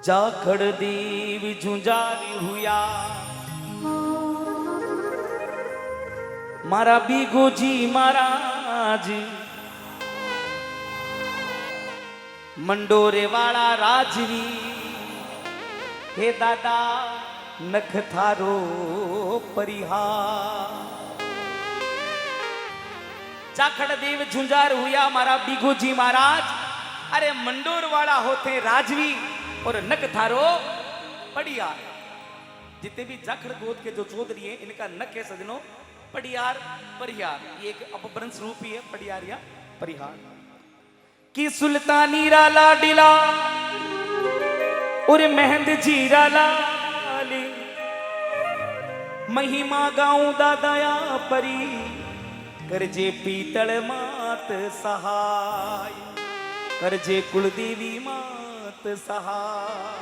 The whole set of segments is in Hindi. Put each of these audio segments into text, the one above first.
जाखड़ देव झुंझारी हुआ मारा बीगोजी महाराज मंडोरे वाला राजवी हे दादा नख थारो परिहार। जाखड़ देव झुंझार हुआ मारा बीगोजी महाराज, अरे मंडोर वाला होते राजवी और नख थारो पड़ियार। जितने भी जाखड़ गोद के जो चौधरी है इनका नख है सजनों पड़ियार परिहार। ये एक अपभ्रंश रूप ही है पड़ियार या परिहार। कि सुल्तानी राला डिला और मेहंद जीरा लाली महिमा गाऊं दादाया परी करजे पीतल मात सहाय करजे कुलदेवी मात सहाय।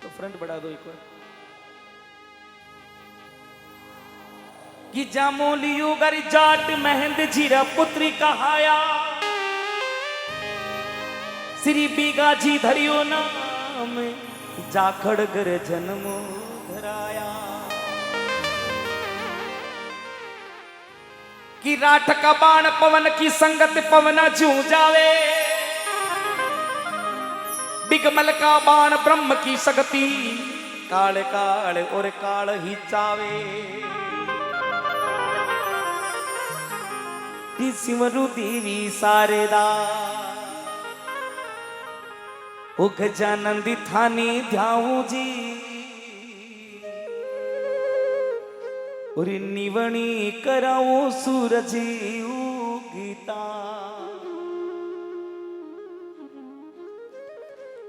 तो फ्रंट बढ़ा दो एक बार। कि जामोलियो गर जाट महंद जीरा पुत्री कहाया श्री बीगाजी धरियो नाम जाखड़ गर जन्मो धराया। कि राठ का बाण पवन की संगत पवन जू जावे बिगमल का बाण ब्रह्म की शक्ति काल काल और काल ही चावे। सिमरु देवी सारेदा ओ गजानंदी थानी ध्याऊ जी और निवणी कराओ सूरज उगता।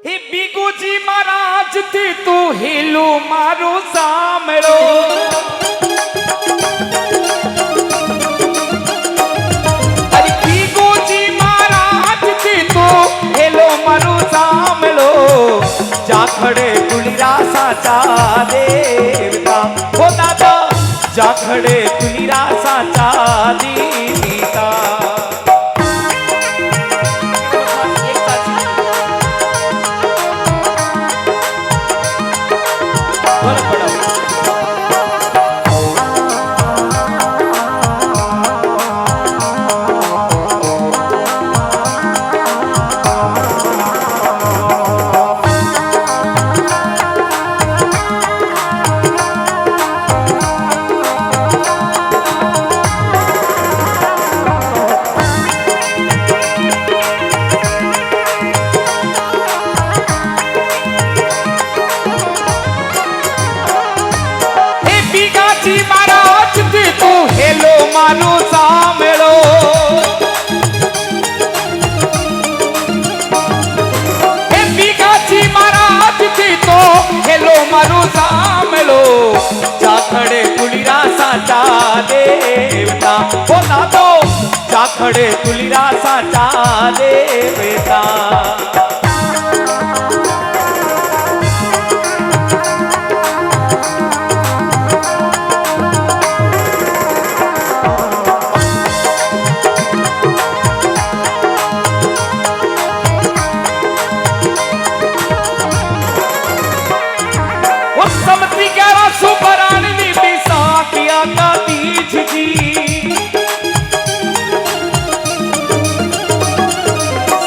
हे बीगोजी महाराज थे तू हेलो मारो सामरो जाखड़े कुलिरा साचा देवता हो दादा जाखड़े कुलिरा साचा देवता। मानो सामलो हे बीगाजी महाराज थी तो हेलो मानो सामलो जाखड़े कुलिरा साचा देवता हो ना तो जाखड़े कुलिरा साचा देवता।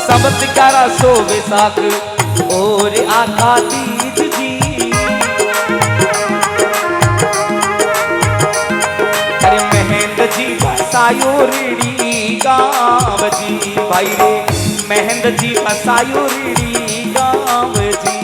सबतकारा सो विसाख और आका तीज जी अरे महेंद्र जी बसायो रेडी गाँव जी भाई रे महेंद्र जी बसायो रेडी गाँव जी।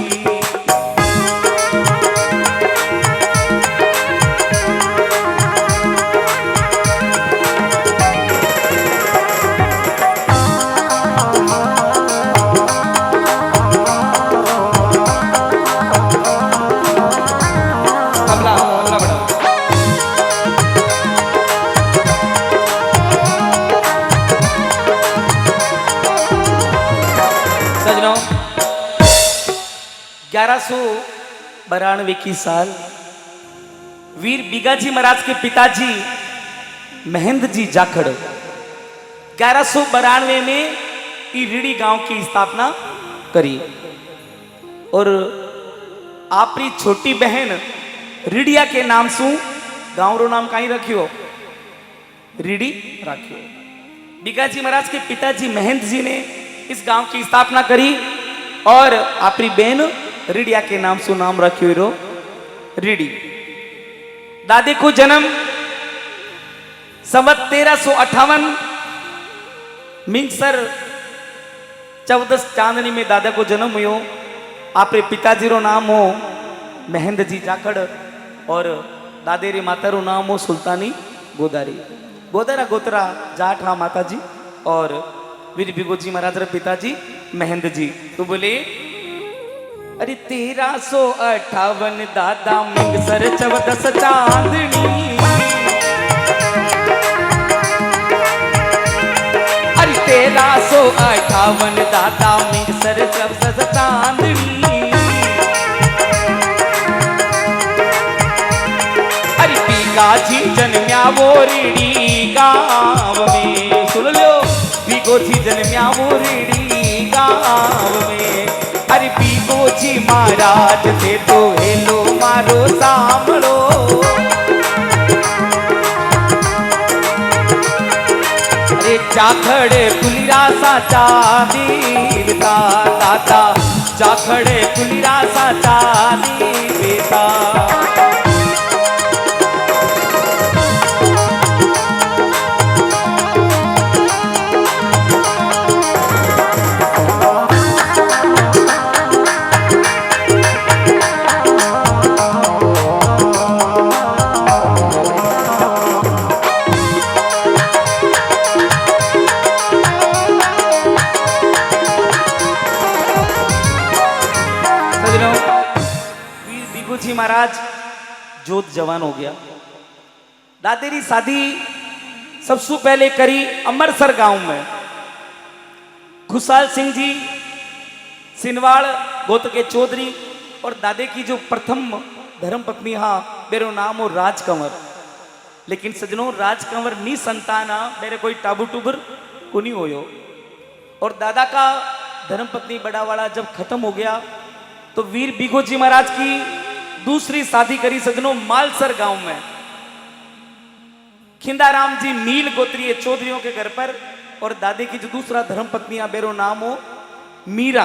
सजनों 1192 की साल वीर बीगाजी महाराज के पिताजी महेंद्र जी जाखड़ 1192 में रीडी गांव की स्थापना करी और आपरी छोटी बहन रीडिया के नाम सु गांव रो नाम कहीं रखियो रीडी रखियो। बीगाजी महाराज के पिताजी महेंद्र जी ने इस गांव की स्थापना करी और आपरी बहन रीडिया के नाम सु नाम रखियो रो रीडी। दादे को जन्म संवत 1358 मिंगसर 14 चांदनी में दादा को जन्म हुयो। आपरे पिताजी रो नाम हो महेंद्र जी जाखड़ और दादे री माता रो नाम हो सुल्तानी गोदारी। गोदारा गोतरा जाट हा माता जी और वीर बिगोजी महाराज रे पिताजी महेंद्र जी। तो बोले अरे 1358 दादा मिंगसर 14 चांदनी, अरे 1358 दादा मिंगसर 14 चांदनी, अरे बीगाजी जन्म्या वो रीडी गांव में। सुन लो बीगोजी जन्म्या वो रीडी गांव में। अरे बीगोजी महाराज थे तो हेलो मारो सांभळो, अरे जाखड़े पुलिरा साचा देवता दादा, जाखड़े पुलिरा साचा देवता। महाराज जोत जवान हो गया। दादेरी शादी सबसे पहले करी अमरसर गांव में। खुशहाल सिंह जी सिनवाड़ गोत के चौधरी और दादे की जो प्रथम धर्म पत्नी हा मेरे नाम हो राजकंवर। लेकिन सजनों राजकंवर नी संताना मेरे कोई टाबू टूबर को नहीं होयो। और दादा का धर्म पत्नी बड़ा वाला जब खत्म हो गया तो वीर बिगोजी महाराज की दूसरी शादी करी सजनों मालसर गांव में। खिंदाराम जी नील गोत्रीय चौधरियों के घर पर और दादे की जो दूसरा धर्म पत्नी बेरो नाम हो मीरा।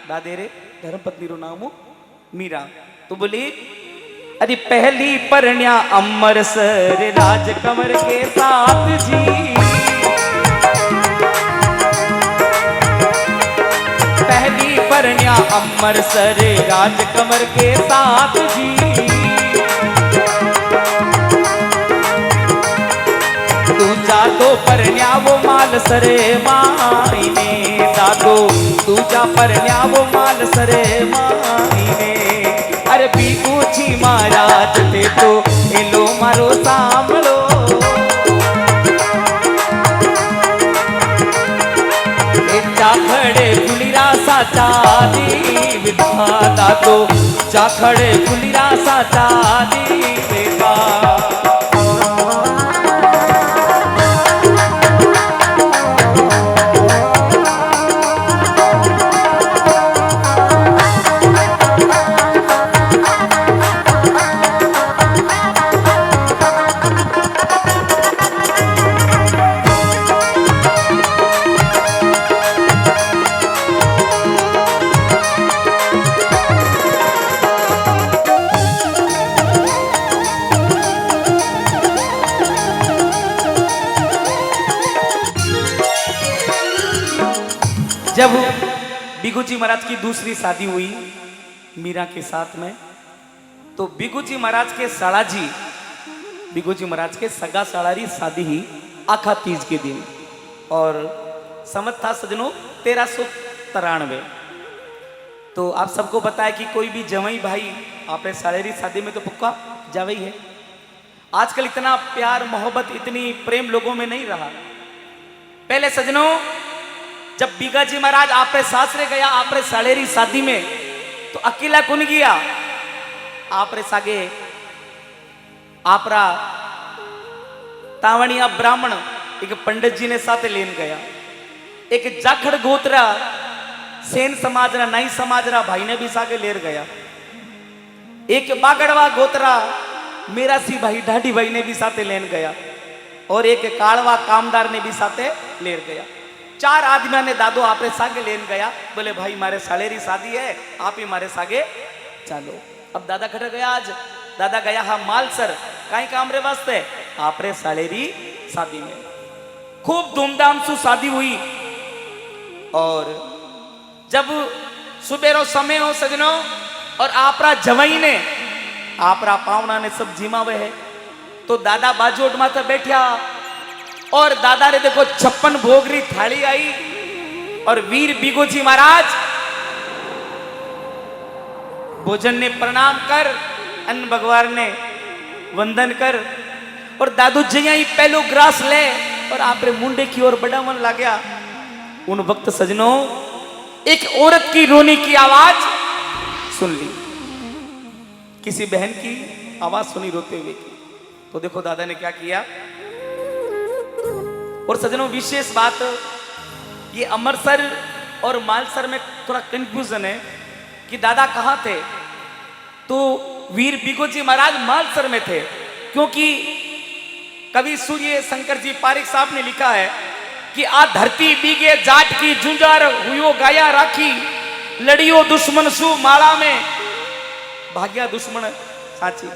दादे रे धर्म पत्नी रो नाम हो मीरा। तो बोली अरे पहली परण्या अमरसर राजकंवर के साथ जी, पहली परण्या अमरसर राजकंवर के साथ जी। दूजा तो परण्या वो मालसरे मायने दादो, दूजा परण्या वो मालसरे मायने। अरे बीगोजी महाराज थे तो हेलो मारो सांभळो, जाखड़े पुलिरा साचा देवता दादो, जाखड़े पुलिरा साचा देवता। जब बिगुजी महाराज की दूसरी शादी हुई मीरा के साथ में, तो बिगुजी महाराज के साड़ाजी बिगुजी महाराज के सगा साड़ारी शादी ही आखा तीज के दिन और समझ था सजनों 1393। तो आप सबको पता है कि कोई भी जवाई भाई आपने साड़ेरी शादी में तो पक्का जावे ही है। आजकल इतना प्यार मोहब्बत इतनी प्रेम लोगों में नहीं रहा। पहले सजनों जब बीगाजी महाराज आपने सासरे गया आपने साड़ेरी शादी में तो अकेला कुन गया आप रे सागे आपरा तावणिया ब्राह्मण एक पंडित जी ने साथ लेन गया। एक जाखड़ गोत्रा सेन समाज रा नाई समाज रा भाई ने भी सागे लेर गया। एक बागड़वा गोत्रा मेरा सी भाई ढाडी भाई ने भी साथे लेन गया और एक कालवा कामदार ने भी साथे लेर गया। 4 आदमियों ने दादो आपरे सागे लेन गया। बोले भाई मारे सालेरी शादी है आप ही मारे सागे चलो। अब दादा खड़े गया। आज दादा गया हा मालसर कहीं काम रे वास्ते आपरे सालेरी शादी में खूब धूमधाम से शादी हुई। और जब सुबेरो समय हो सजनो और आपरा जवाई ने आपरा पावना ने सब जिमावे है तो दादा बाजूट माथे बैठा और दादा ने देखो 56 भोगरी थाली आई और वीर बिगोजी महाराज भोजन ने प्रणाम कर अन्न भगवान ने वंदन कर और दादू जया ही पहलो ग्रास ले और आपरे मुंडे की ओर बड़ा मन लग गया। उन वक्त सजनों एक औरत की रोने की आवाज सुन ली। किसी बहन की आवाज सुनी रोते हुए की। तो देखो दादा ने क्या किया। और सजनों विशेष बात ये अमरसर और मालसर में थोड़ा कंफ्यूजन है कि दादा कहां थे। तो वीर बिगोजी महाराज मालसर में थे क्योंकि कवि सूर्य शंकर जी पारिक साहब ने लिखा है कि आ धरती बीगे जाट की जुंजार हुयो गाया राखी लड़ियो दुश्मन सु माला में भाग्या दुश्मन साची।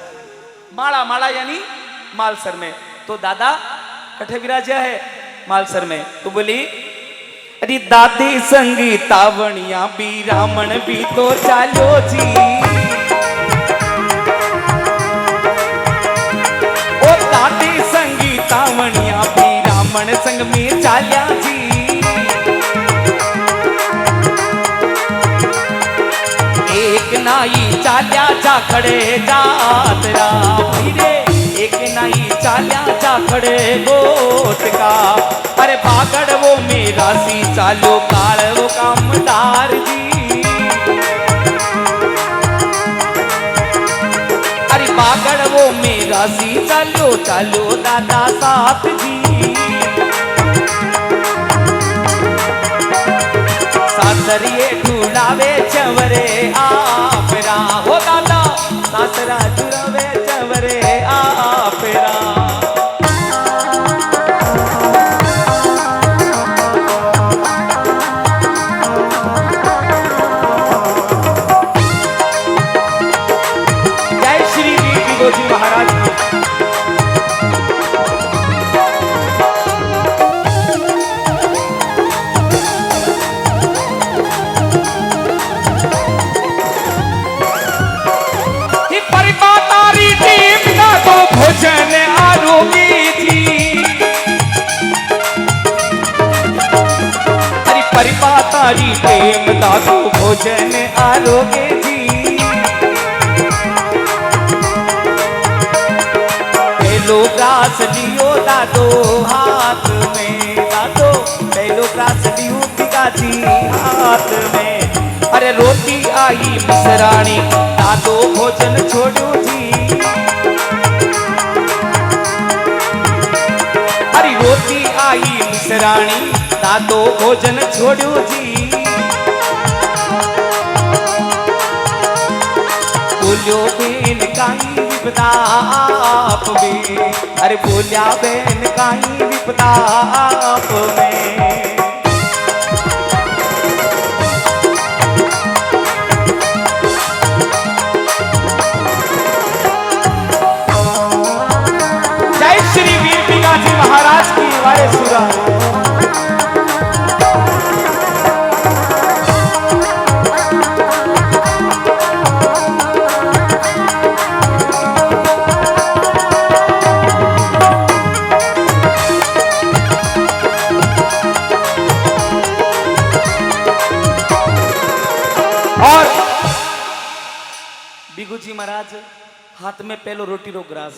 माला माला यानी मालसर में। तो दादा कठे विराजा है मालसर में। तो बोली अरे दादी संगी तावणिया भी रामण भी तो चालो जी ओ दादी संगी तावणिया भी रामण संग में चाल्या जी। एक नाई चाल्या जा खड़े जात राम रे एक नाई चाल्या जा खड़े गोत का अरे बागड़ वो मेरा सी चालो काल वो कामदार जी। अरे बागड़ वो मेरा सी चालो चालो दादा साथ जी। सासरिए ढूंढावे चवरे आपरा हो दादा सासरा जुड़ावे चवरे आपरा। जय श्री वीर बिगोजी महाराज की। भोजन आरोगी जी हरि परिपातारी प्रेम दादो भोजन आरोगे जी। पहलो ग्रास लियो दादो हाथ में दादो पहलो ग्रास लियो पिताजी हाथ में। अरे रोटी आई मिसरानी दादो भोजन छोड़ो जी। रोटी आई मिसरानी दादो भोजन छोड़ो जी। बोलो बेन काई विपदा आप में अरे बोलिया बेन काई विपदा आप में। जय श्री वीर बिगाजी महाराज की वारे सुरा। और बिगुजी महाराज हाथ में पहलो रोटी रो ग्रास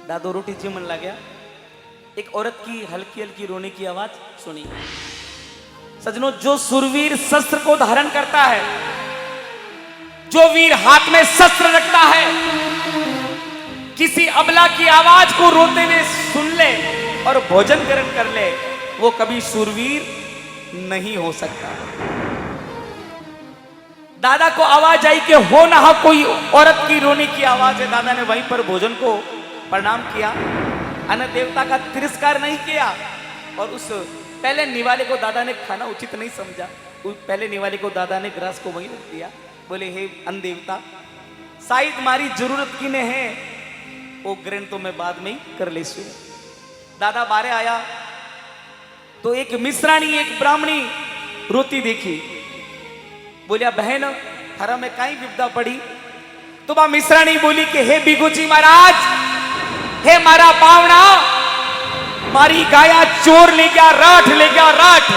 दादो रोटी चिमन लग गया। एक औरत की हल्की हल्की रोने की आवाज सुनी। सजनों जो सुरवीर शस्त्र को धारण करता है जो वीर हाथ में शस्त्र रखता है, किसी अबला की आवाज को रोते हुए सुन ले और भोजन ग्रहण कर ले, वो कभी शूरवीर नहीं हो सकता। दादा को आवाज आई कि हो ना हो कोई औरत की रोने की आवाज है। दादा ने वहीं पर भोजन को प्रणाम किया, अन्न देवता का तिरस्कार नहीं किया और उस पहले निवाले को दादा ने खाना उचित नहीं समझा। उस पहले निवाले को दादा ने ग्रास को वहीं रख दिया। बोले हे अन्न देवता, शायद मारी जरूरत की ने है, वो ग्रहण तो मैं बाद में ही कर ले सू। दादा बारे आया तो एक मिश्राणी, एक ब्राह्मणी रोती देखी। बोलिया बहन हरा में कहीं विपदा पड़ी। तो बा मिश्राणी बोली कि हे बिगुजी महाराज, हे मारा पावना, मारी गाया चोर ले गया, राठ ले गया, राठ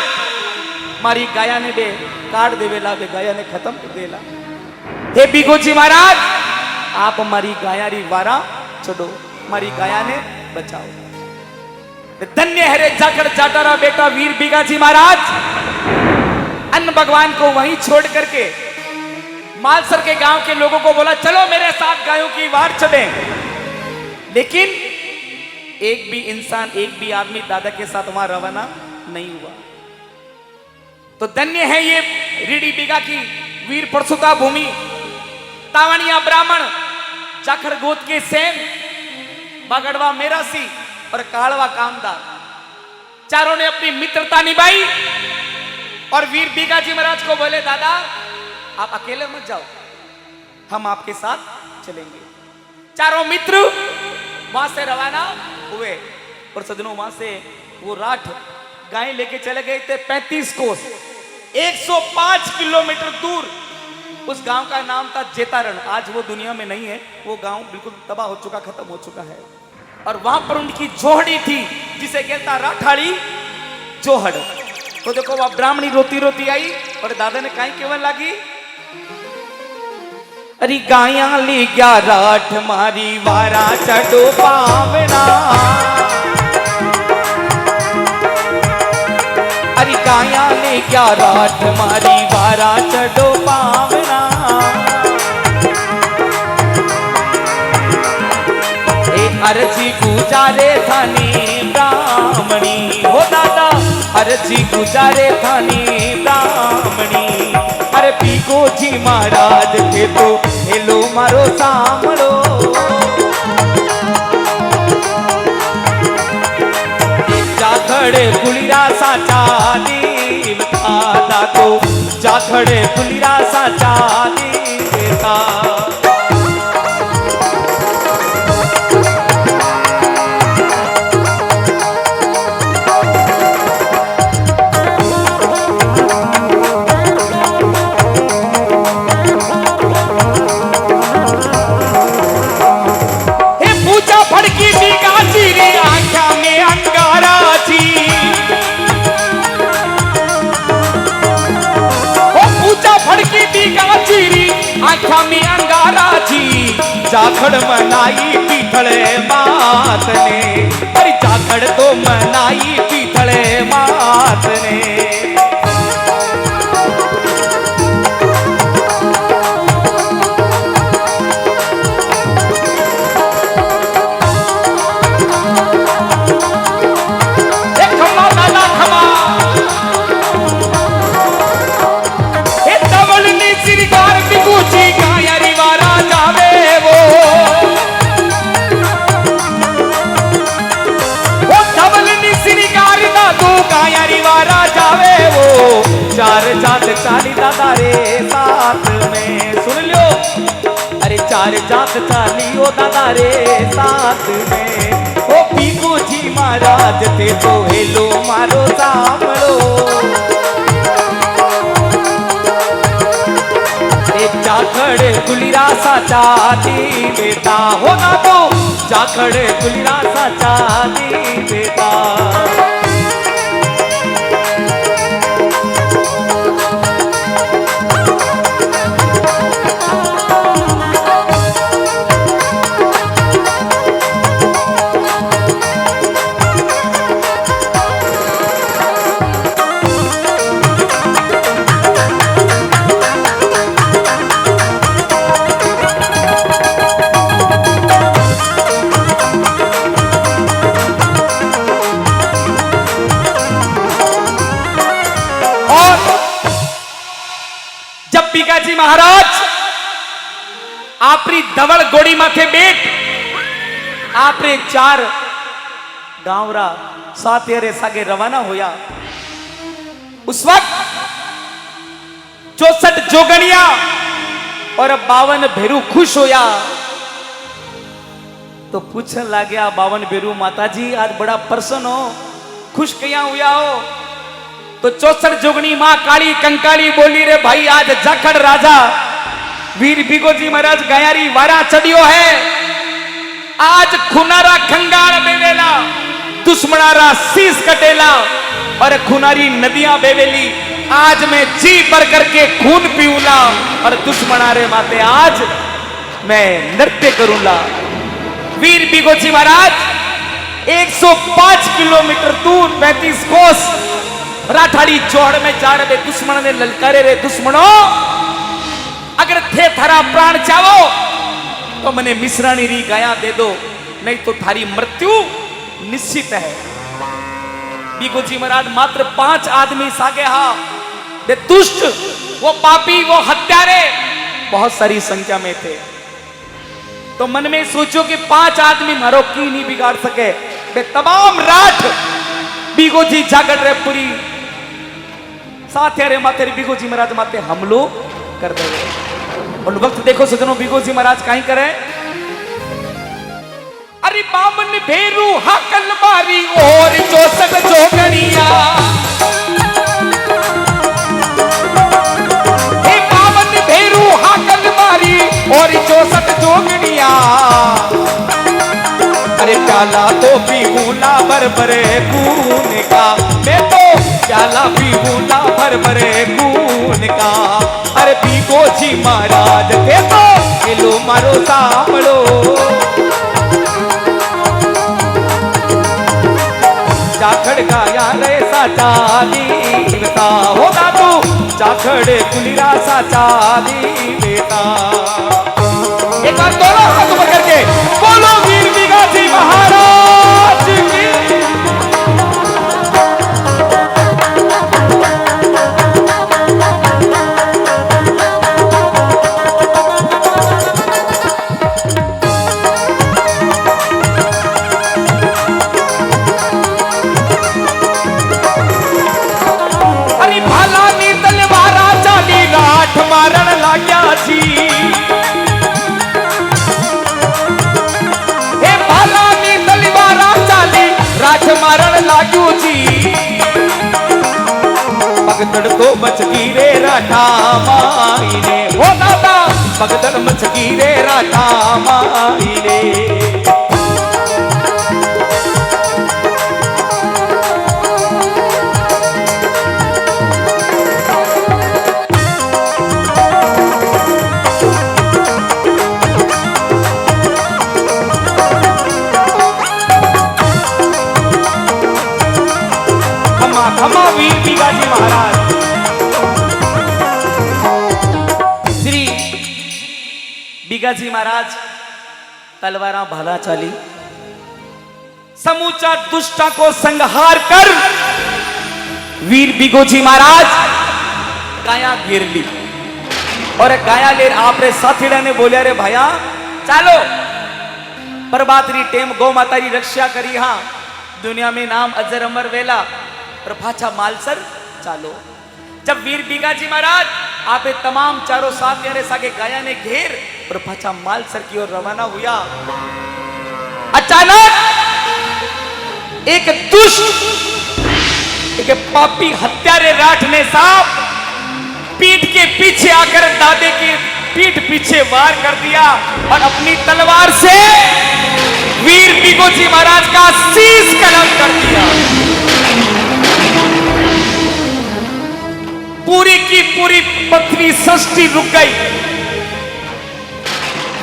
मारी गाया ने बे काट देवेला, बे गाया ने खत्म कर देला। हे बिगुजी महाराज, आप मारी गाया री वारा छोड़ो, मारी गाया ने बचाओ। धन्य है रे जाकर जाटारा बेटा वीर बिगाजी महाराज। अन्न भगवान को वहीं छोड़ करके मालसर के गांव के लोगों को बोला चलो मेरे साथ गायों की वार चले। लेकिन एक भी इंसान, एक भी आदमी दादा के साथ वहां रवाना नहीं हुआ। तो धन्य है ये रीडी बिगा की वीर परसुता भूमि। तावनिया ब्राह्मण, जाखड़ गोद के सेन, बागड़वा मेरासी और कालवा कामदार, चारों ने अपनी मित्रता निभाई और वीर बिगाजी महाराज को बोले दादा आप अकेले मत जाओ, हम आपके साथ चलेंगे। चारों मित्र वहां से रवाना हुए और सजनों वहां से वो राठ गाय लेके चले गए थे 35 कोस, 105 किलोमीटर दूर। उस गांव का नाम था जेतारण। आज वो दुनिया में नहीं है, वो गांव बिल्कुल तबाह हो चुका, खत्म हो चुका है। और वहां पर उनकी जोहड़ी थी जिसे कहता राठाड़ी जोहड़। तो देखो वह ब्राह्मणी रोती रोती आई और दादा ने कहीं केवल लगी, अरे गाया ली गया राठ मारी वारा चढ़ो पावना, अरे गाया ले गया राठ मारी वारा चढ़ो पावना। अर्जी गुजारे थानी ब्राह्मणी, हो दादा अर्जी गुजारे थानी ब्राह्मणी। अरे पीको जी महाराज थे तो हेलो मारो सामलो, जाखड़े पुलिरा साचा देवता दादो, जाखड़े पुलिरा साचा देवता। आँखा में अंगारा जी, जाखड़ मनाई पीथड़े मात ने, अरे जाखड़ तो मनाई पीथड़े मात ने। चार जात चाली दादा रे साथ में, सुन लो, अरे चार जात चाली ओ दादा रे साथ में। ओ पीकू जी महाराज थे तो हेलो मारो सामलो, जाखड़े गुलिरा साचा दी बेटा, हो ना तो जाखड़े गुलिरा साचा दी बेटा। जब बीगाजी महाराज आपरी धवल घोड़ी माथे बैठ आपरे 4 गांवरा सातेरे सागे रवाना होया। उस वक्त 64 जोगनिया और 52 भेरू खुश होया तो पूछने लगे 52 भेरू माताजी आज बड़ा प्रसन्न हो, खुश कया हुआ हो? तो 64 जोगनी मां काली कंकाली बोली रे भाई आज जाखड़ राजा वीर बिगोजी महाराज गयारी वारा चढ़ियो है। आज खुनारा खंगार बेवेला दुश्मनारा शीश कटेला और खुनारी नदियां बेवेली आज मैं जी भर करके खून पीऊला और दुश्मनारे माते आज मैं नृत्य करूंगा। वीर बिगोजी महाराज 105 किलोमीटर दूर 35 कोस राठाड़ी चौड़ में जा रहे दुश्मन ने ललकारे रे दुश्मनों अगर थे थारा प्राण चाहो तो मने मिश्राणी री गाया दे दो नहीं तो थारी मृत्यु निश्चित है। बिगोजी महाराज मात्र 5 आदमी सागे हा वे दुष्ट वो पापी वो हत्यारे बहुत सारी संख्या में थे। तो मन में सोचो कि 5 आदमी मारो की नहीं बिगाड़ सके वे तमाम राठ बिगोजी जागड़ रे पूरी साथ यारे माते बिगोजी महाराज माते हमलो कर दे। और वक्त देखो सजनों बिगोजी महाराज कहीं करे अरे बामन भेरू हाकल मारी और 64 जोगनिया हे बामन भेरू हाकल मारी और 64 जोगनिया अरे प्याला तो पीऊला भर भरे खून का मैं तो प्याला पीऊला भर भरे खून का। अरे बिगोजी महाराज थे तो किलो मारो सांभलो जाखड़ गाया रे साचा दीवता होगा तू जाखड़ कुलिरा साचा दीवता। एक बार दोनों हाथ ऊपर करके बोलो वीर बिगोजी महाराज की। अरे भाला नी तलवारा चाली लाठ मारन लाग्या जी मारण लागू जी भगदड़ तो मचकी रे राठा माई रे हो दादा भगदड़ मचकी रे राठा माई रे। वीर बिगोजी महाराज श्री बिगोजी महाराज तलवारा भाला चाली समूचा दुष्टा को संहार कर वीर बिगोजी महाराज गाया घेर ली और गाया ले आपरे साथीड़ा ने बोलिया रे भाया चालो प्रभातरी टेम गौ माता री रक्षा करी हाँ दुनिया में नाम अजर अमर वेला और पाछा मालसर चालो। जब वीर बिगोजी महाराज आपे तमाम चारों साथ यारे सागे गाया ने घेर और पाछा मालसर की ओर रवाना हुआ। अचानक एक दुष्ट एक पापी हत्यारे राठ ने साहब पीठ के पीछे आकर दादे की पीठ पीछे वार कर दिया और अपनी तलवार से वीर बिगोजी महाराज का शीश कलम कर दिया। पूरी की पूरी पृथ्वी सृष्टि रुक गई।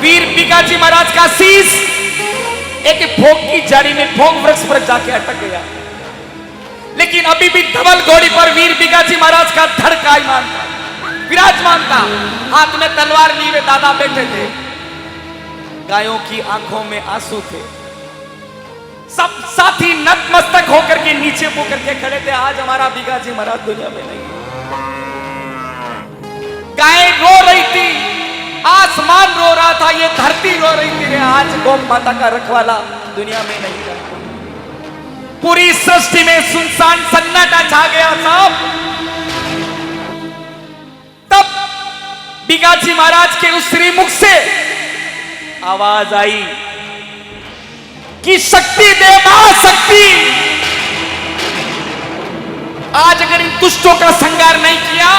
वीर बिगोजी महाराज का शीश एक भोग की जड़ी में भोग वृक्ष पर जाके अटक गया। लेकिन अभी भी धवल घोड़ी पर वीर बिगोजी महाराज का धड़ कायमान था, विराजमान था। हाथ में तलवार लिए दादा बैठे थे, गायों की आंखों में आंसू थे। सब साथी नतमस्तक होकर के नीचे मुंह करके खड़े थे। आज हमारा बिगोजी महाराज दुनिया में नहीं। गाय आसमान रो रहा था, ये धरती रो रही थी रे, आज गौ माता का रखवाला दुनिया में नहीं रहा। पूरी सृष्टि में सुनसान सन्नाटा छा गया साहब। तब बिगाजी महाराज के उस श्रीमुख से आवाज आई कि शक्ति दे मां शक्ति, आज अगर इन दुष्टों का संहार नहीं किया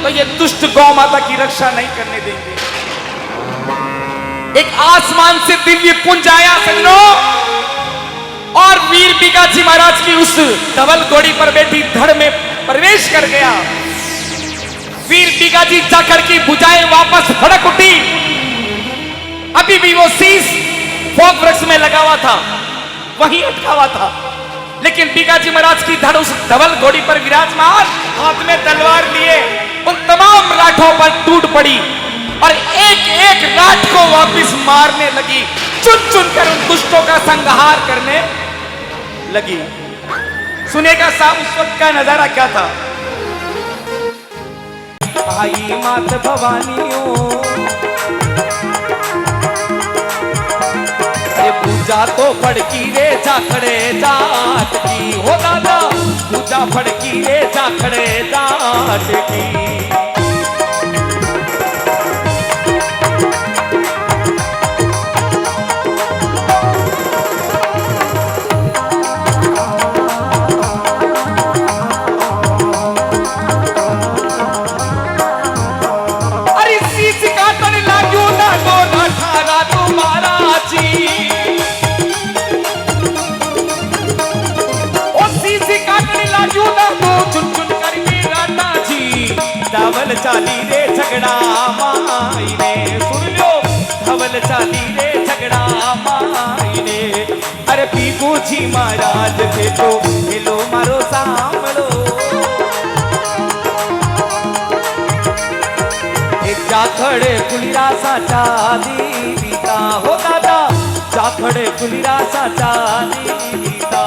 तो ये दुष्ट गौ माता की रक्षा नहीं करने देंगे। एक आसमान से दिव्य पुंज आया सजनों, और वीर बिगाजी महाराज की उस धवल घोड़ी पर बैठी धड़ में प्रवेश कर गया। वीर बिगाजी जाखड़ की भुजाएं वापस फड़क उठी। अभी भी वो शीश फोक वृक्ष में लगा हुआ था, वहीं अटका हुआ था, लेकिन बिगाजी महाराज की धड़ उस धवल घोड़ी पर विराजमान, हाथ में तलवार लिए उन तमाम राठों पर टूट पड़ी और एक एक राठ को वापस मारने लगी, चुन चुन कर उन दुष्टों का संहार करने लगी। सुनेगा साहब उस वक्त का नजारा क्या था। आई मात भवानियों, पूजा तो फड़की रे जाखड़े जाट की, हो दादा पूजा फड़की रे जाखड़े जाट की। अरे शीश काटने लाग्यो ना तो अठारा तुम्हारा जी, चुन चुन करके राटा जी, धवल चाली रे झगड़ा माई रे, सुन लो धवल चाली रे झगड़ा माई रे। अरे पीकू जी महाराज थे तो मिलो मारो सामलो, एक जाखड़े कुलिरा साचा दीता, हो दादा जाखड़े कुलिरा साचा दीता।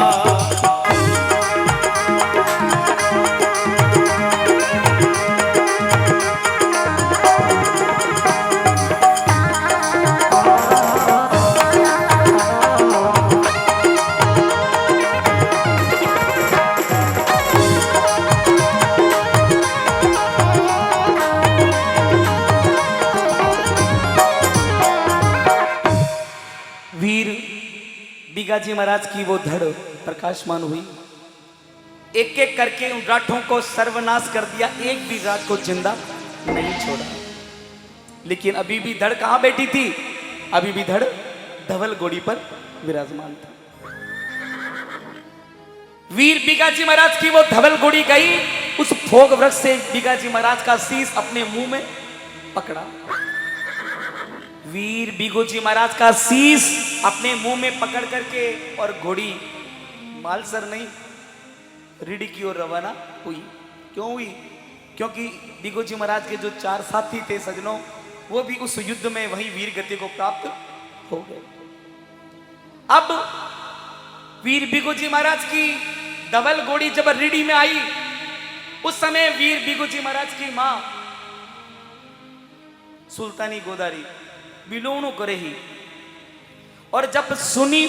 वीर बिगाजी महाराज की वो धड़ प्रकाशमान हुई, एक एक करके उन राठों को सर्वनाश कर दिया, एक भी राठ को जिंदा नहीं छोड़ा। लेकिन अभी भी धड़ कहां बैठी थी, अभी भी धड़ धवल घोड़ी पर विराजमान था। वीर बिगाजी महाराज की वो धवल घोड़ी गई, उस फोग वृक्ष से बिगाजी महाराज का शीश अपने मुंह में पकड़ा। वीर बिगोजी महाराज का शीश अपने मुंह में पकड़ करके और घोड़ी मालसर नहीं रीढ़ी की ओर रवाना हुई। क्यों हुई? क्योंकि बिगोजी महाराज के जो 4 साथी थे सजनों, वो भी उस युद्ध में वही वीर गति को प्राप्त हो गए। अब वीर बिगोजी महाराज की धवल घोड़ी जब रीढ़ी में आई, उस समय वीर बिगोजी महाराज की मां सुल्तानी गोदारी बिलोणु करे ही, और जब सुनी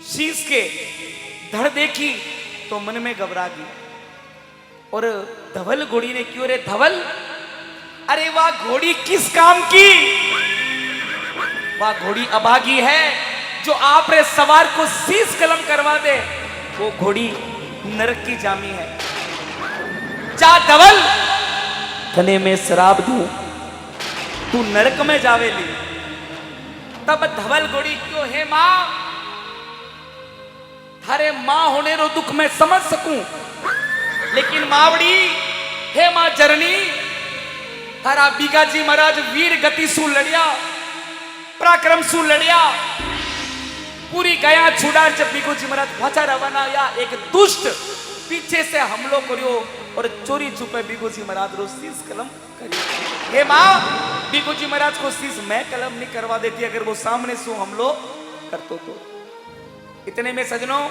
शीश के धड़ देखी तो मन में घबरा गई। और धवल घोड़ी ने क्यों रे धवल, अरे वह घोड़ी किस काम की, वह घोड़ी अभागी है जो आप रे सवार को शीश कलम करवा दे, वो घोड़ी नरक की जामी है। जा धवल तने में शराब दूं, तू नरक में जावेली। तब धवल घोड़ी क्यों है मां, थारे मां होने रो दुख में समझ सकूं, लेकिन मावड़ी हे मां जरनी, थारा बिगाजी महाराज वीर गति सु लड़िया, पराक्रम सु लड़िया, पूरी गया छुड़ा। जब बिगोजी महाराज वाचा रवाना या एक दुष्ट पीछे से हमलो करियो और चोरी छुपे बिगोजी महाराज रो शीश कलम करियो। हे मां, बिगोजी महाराज को शीश मैं कलम नहीं करवा देती अगर वो सामने सो हमलो करतो तो। इतने में सजनों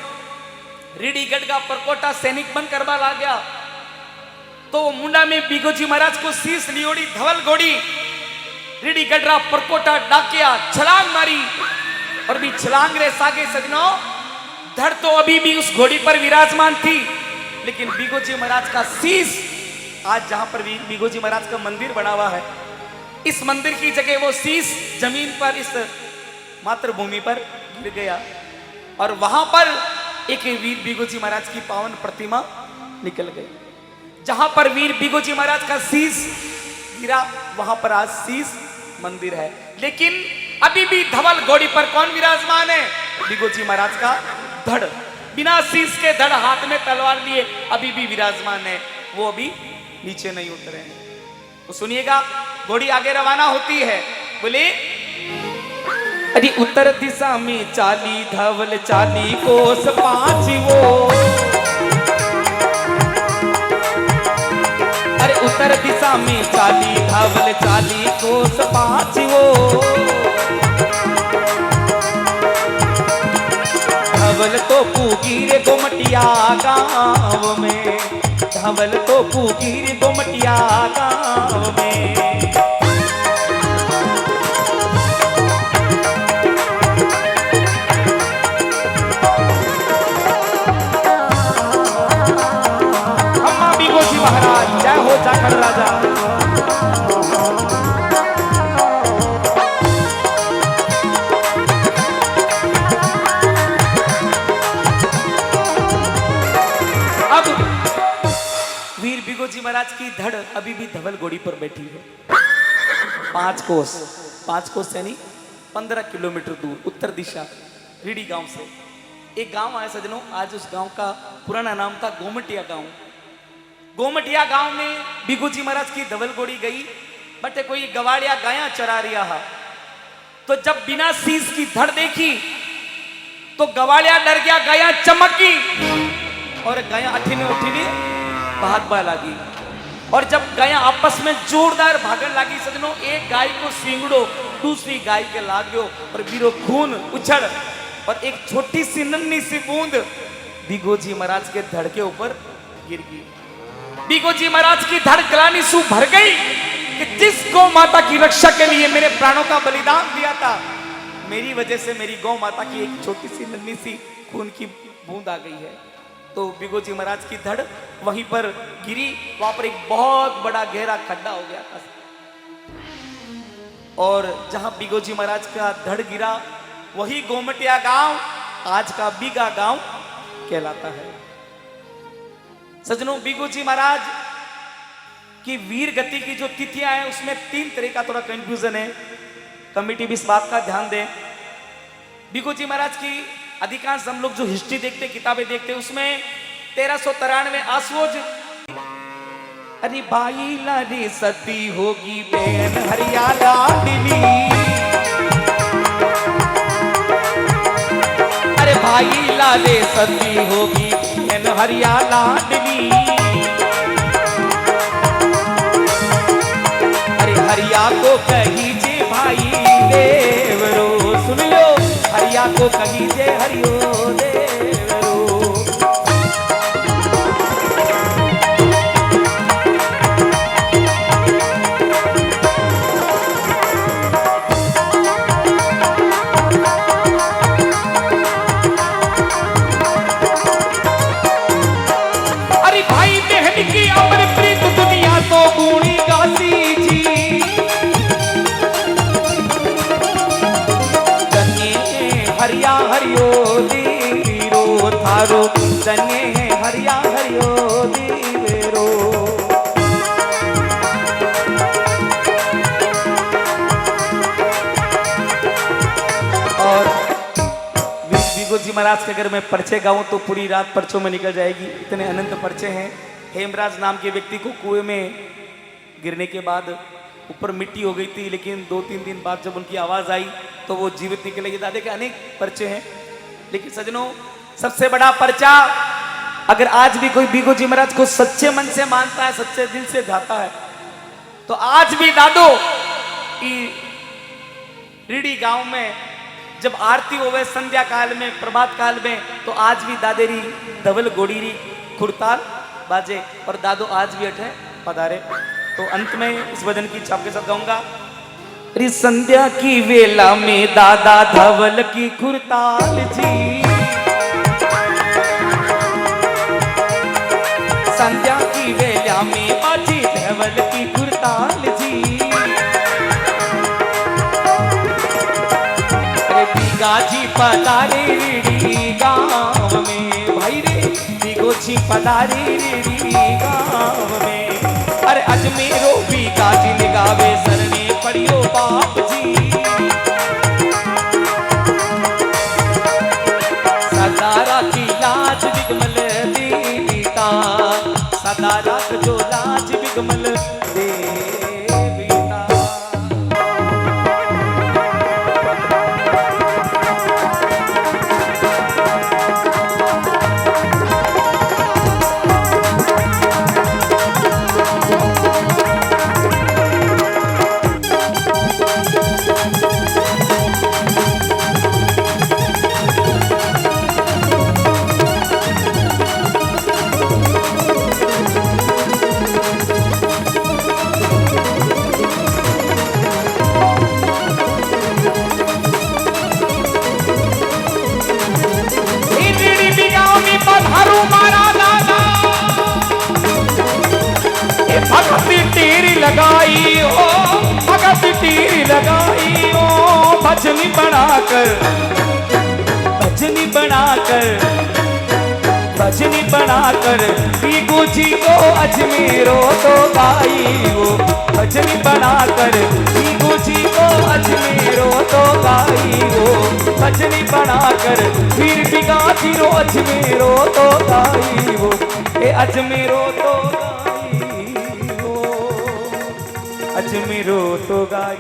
रीढ़ीगढ़ का परकोटा सैनिक बन करवा ला गया, तो मुंडा में बिगोजी महाराज को शीश लियोड़ी धवल घोड़ी रीडी गडरा परकोटा डाकिया छलांग मारी और भी छलांग रे सागे सजनो। धड़ तो अभी भी उस घोड़ी पर विराजमान थी, लेकिन बीगोजी महाराज का शीश आज जहां पर बीगोजी महाराज का मंदिर बना हुआ है, इस मंदिर की जगह वो शीश जमीन पर इस मातृभूमि पर गिर गया और वहां पर एक वीर बीगोजी महाराज की पावन प्रतिमा निकल गई। जहां पर वीर बीगोजी महाराज का शीश गिरा वहां पर आज शीश मंदिर है। लेकिन अभी भी धवल घोड़ी पर कौन विराजमान है? बीगोजी महाराज का धड़, बिना शीश के धड़ हाथ में तलवार लिए अभी भी विराजमान है, वो अभी नीचे नहीं उतरे हैं। तो सुनिएगा, घोड़ी आगे रवाना होती है। बोले अरे उत्तर दिशा में 40 धवल 40 कोस 5 वो, अरे उत्तर दिशा में 40 धवल 40 कोस 5 वो, धवल तो पूगीर गोमटिया गाँव में, धवल तो पूगीर गोमटिया गाँव में। महाराज जय हो जाखड़ राजा। अब वीर बीगोजी महाराज की धड़ अभी भी धवल घोड़ी पर बैठी है। 5 कोस यानी 15 किलोमीटर दूर उत्तर दिशा रीडी गांव से एक गांव आया सजनों। आज उस गांव का पुराना नाम था गोमटिया गांव। गोमटिया गांव में बीगोजी महाराज की धवल घोड़ी गई, बटे कोई गवाड़िया गाया चरा रिया हा। तो जब बिना शीश की धड़ देखी तो गवाड़िया डर गया, गाया चमकी और गाया अठीने उठीने भागवा लगी। और जब गाया आपस में जोरदार भागन लगी सजनों, एक गाय को सींगड़ो दूसरी गाय के लागो और बीरो खून उछड़ और एक छोटी सी नन्ही सी बूंद बीगोजी महाराज के धड़ के ऊपर गिर गई। बीगोजी महाराज की धड़ ग्लानि सु भर गई कि जिस गौ माता की रक्षा के लिए मेरे प्राणों का बलिदान दिया था, मेरी वजह से मेरी गौ माता की एक छोटी सी नन्ही सी खून की बूंद आ गई है। तो बीगोजी महाराज की धड़ वहीं पर गिरी, वहां पर एक बहुत बड़ा गहरा खड्डा हो गया था और जहां बीगोजी महाराज का धड़ गिरा वही गोमटिया गांव आज का बीगा गांव कहलाता है। सजनों, बीगोजी महाराज की वीर गति की जो तिथियां हैं उसमें 3 तरह का थोड़ा कंफ्यूजन है। कमेटी भी इस बात का ध्यान दें। बीगोजी महाराज की अधिकांश हम लोग जो हिस्ट्री देखते, किताबें देखते, उसमें 1393 आश्वोज, अरे भाई लारी सती होगी बहन हरियाला दिली, अरे भाई लाले सती होगी बहन हरियाला दिली, अरे हरिया को कहीजे भाई देवरो, सुन लो हरिया को कहीजे हरियो देवरो। अरे भाई बहन की अमर प्रीत दुनिया तो गुणी गासी जी, हरिया हरियो दीवेरो थारो धन्य है हरिया हरियो दीवेरो। और बीगोजी महाराज के अगर मैं पर्चे गाऊं तो पूरी रात पर्चों में निकल जाएगी, इतने अनंत पर्चे हैं। हेमराज नाम के व्यक्ति को कुएं में गिरने के बाद ऊपर मिट्टी हो गई थी, लेकिन 2-3 दिन बाद जब उनकी आवाज आई तो वो जीवित निकले। दादे के अनेक पर्चे हैं, लेकिन सजनों सबसे बड़ा पर्चा, अगर आज भी कोई बीगोजी महाराज को सच्चे मन से मानता है, सच्चे दिल से जाता है, तो आज भी दादो रीडी गांव में जब आरती होवे संध्या काल में, प्रभात काल में, तो आज भी दादेरी धवल गोड़ीरी खुरताल बाजे और दादो आज भी अठे पधारे। तो अंत में इस भजन की छाप के साथ गाऊंगा। अरे संध्या की वेला में दादा धवल की खुरताल जी, संध्या की वेला में बाजी धवल की खुरताल जी। अरे बीगा जी पधारे रीडी गाँव में, भाई रे बीगो जी पधारे रीडी गाँव में। अरे अजमेरो बीगा जी निगावे सरने पड़ियो बाप जी, सदा राखी लाज बिगमल देवीता, सदा राख जो लाज बिगमल देवीता। भगती टीरी लगाई ओ, भगती टीरी लगाई ओ, भजनी बनाकर, भजनी बनाकर, भजनी बनाकर बीगू जी को अजमेरो तो गाई वो, भजनी बनाकर बीगू जी को अजमेरो तो गाई वो, भजनी बनाकर फिर बीगा जी रो अजमेरो तो गाई वो, ए अजमेरो तो अजमेरो तो गाई।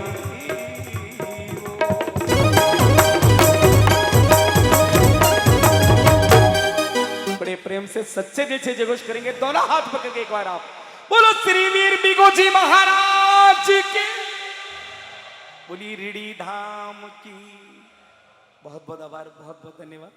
बड़े प्रेम से सच्चे दिल से जयघोष करेंगे, दोनों हाथ पकड़ के एक बार आप बोलो श्री वीर बीगो जी महाराज की, बोली रीडी धाम की। बहुत बहुत आभार, बहुत बहुत धन्यवाद।